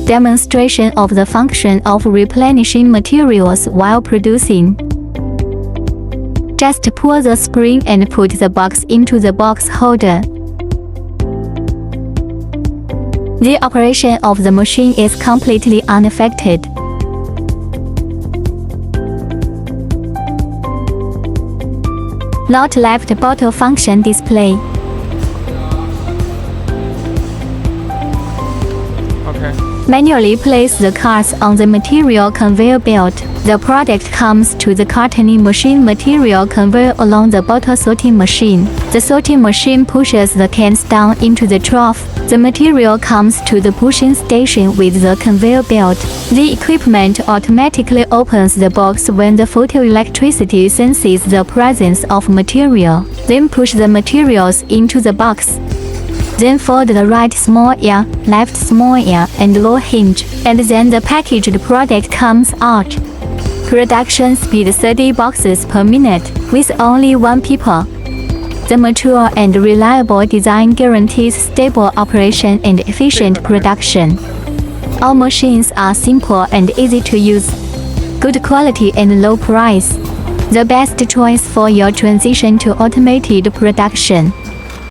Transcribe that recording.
Demonstration of the function of replenishing materials while producing. Just pull the spring and put the box into the box holder. The operation of the machine is completely unaffected. Not left bottle function display. Okay. Manually place the cards on the material conveyor belt. The product comes to the cartoning machine material conveyor along the bottle sorting machine. The sorting machine pushes the cans down into the trough. The material comes to the pushing station with the conveyor belt. The equipment automatically opens the box when the photoelectricity senses the presence of material. Then push the materials into the box. Then fold the right small ear, left small ear, and low hinge, and then the packaged product comes out. Production speed 30 boxes per minute, with only 1 people. The mature and reliable design guarantees stable operation and efficient production. All machines are simple and easy to use. Good quality and low price. The best choice for your transition to automated production.